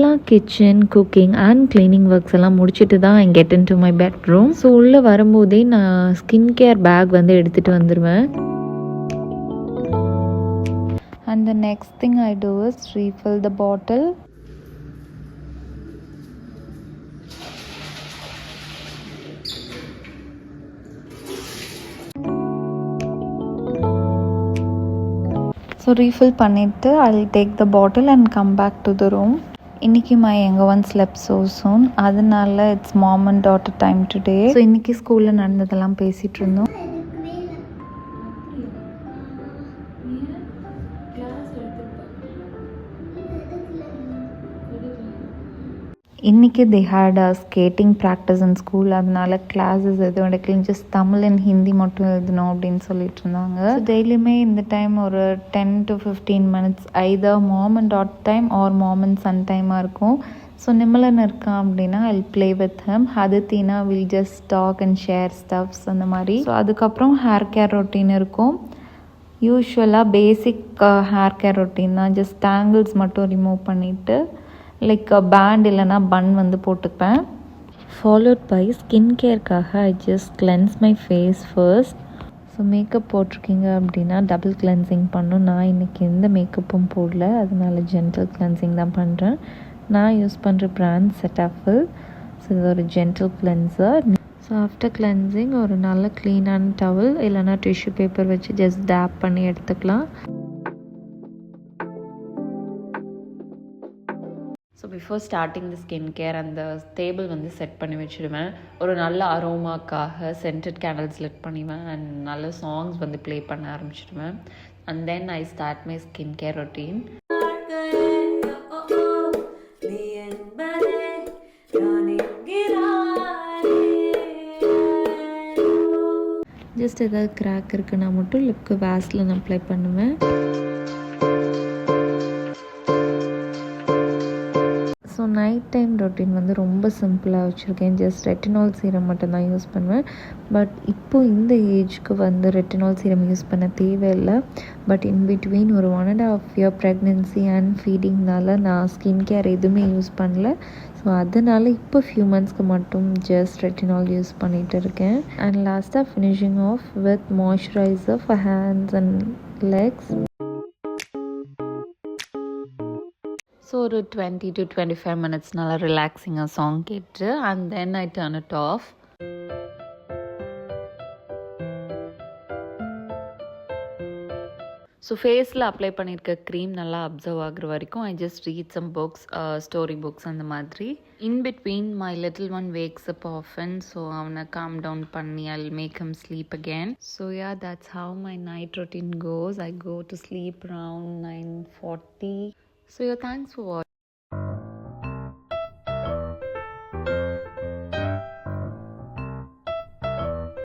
ஃபுல்லாக kitchen cooking and cleaning works எல்லாம் முடிச்சுட்டு தான் I get in to my bedroom. So உள்ளே வரும்போதே நான் ஸ்கின் கேர் பேக் வந்து எடுத்துகிட்டு வந்துடுவேன். And the next thing I do is refill the bottle. So refill பண்ணிட்டு I'll take the bottle and come back to the room. இன்னைக்கு my younger one slept so soon. அதனால it's mom and daughter time today. So இன்னைக்கு ஸ்கூலில் நடந்ததெல்லாம் பேசிகிட்டு இருந்தோம். இன்றைக்கி they had a skating practice in school. அதனால கிளாஸஸ் எதுவும் எடுக்கல, ஜஸ்ட் தமிழ் அண்ட் ஹிந்தி மட்டும் எழுதணும் அப்படின்னு சொல்லிட்டு இருந்தாங்க. ஸோ டெய்லியுமே இந்த டைம் ஒரு 10 to 15 minutes either mom and dad time or mom and son டைமாக இருக்கும். ஸோ நிம்மலன் இருக்கான் அப்படின்னா ஐ ப்ளே வித் ஹம். அதித்தினா will just talk and share stuffs அந்த மாதிரி. ஸோ அதுக்கப்புறம் ஹேர் கேர் ரொட்டீன் இருக்கும். யூஸ்வலாக பேசிக் ஹேர் கேர் ரொட்டீன் தான். ஜஸ்ட் டேங்கிள்ஸ் மட்டும் ரிமூவ் பண்ணிவிட்டு லைக் பேண்ட் இல்லைனா பன் வந்து போட்டுப்பேன். ஃபாலோட் பை ஸ்கின் கேருக்காக I just cleanse my face first. So makeup போட்டிருக்கீங்க அப்படின்னா டபுள் கிளென்சிங் பண்ணும். நான் இன்றைக்கி எந்த மேக்கப்பும் போடல, அதனால ஜென்டல் கிளென்சிங் தான் பண்ணுறேன். நான் யூஸ் பண்ணுற பிராண்ட் செட்டாஃபில். ஸோ இது ஒரு gentle cleanser. So after cleansing ஒரு நல்ல க்ளீனான டவல் இல்லைனா டிஷ்யூ பேப்பர் வச்சு ஜஸ்ட் டேப் பண்ணி எடுத்துக்கலாம். So before starting the skin care அந்த டேபிள் வந்து செட் பண்ணி வச்சுடுவேன். ஒரு நல்ல அரோமாக்காக சென்டட் கேண்டில்ஸ் லிட் பண்ணிடுவேன் அண்ட் நல்ல சாங்ஸ் வந்து ப்ளே பண்ண ஆரம்பிச்சிடுவேன். And then I start my skin care routine. Just ஏதாவது கிராக் இருக்குன்னா மட்டும் லிப்க்கு வேஸ்லின் அப்ளை பண்ணுவேன். ஸோ நைட் டைம் ரொட்டீன் வந்து ரொம்ப சிம்பிளாக வச்சுருக்கேன். ஜஸ்ட் ரெட்டினால் சீரம் மட்டும்தான் யூஸ் பண்ணுவேன். பட் இப்போது இந்த ஏஜ்க்கு வந்து ரெட்டினால் சீரம் யூஸ் பண்ண தேவையில்லை. பட் இன் பிட்வீன் ஒரு 1.5 year ப்ரெக்னென்சி அண்ட் ஃபீடிங்னால நான் ஸ்கின் கேர் எதுவுமே யூஸ் பண்ணல. ஸோ அதனால் இப்போ ஃபியூ மந்த்ஸ்க்கு மட்டும் ஜஸ்ட் ரெட்டினால் யூஸ் பண்ணிகிட்டு இருக்கேன். அண்ட் லாஸ்ட்டாக finishing off with moisturiser for hands and legs. So ஒரு 20 to 25 minutes நல்லா ரிலாக்ஸிங்காக சாங் கேட்டு and then I turn it off. So ஃபேஸில் அப்ளை பண்ணியிருக்க க்ரீம் நல்லா அப்சர்வ் ஆகுற வரைக்கும் I just read some books, story books அந்த மாதிரி. In between my little one wakes up often. So அவனை காம் டவுன் பண்ணி I make him sleep again. So yeah that's how my night routine goes. I go to sleep around 9:40. So yeah, thanks for watching.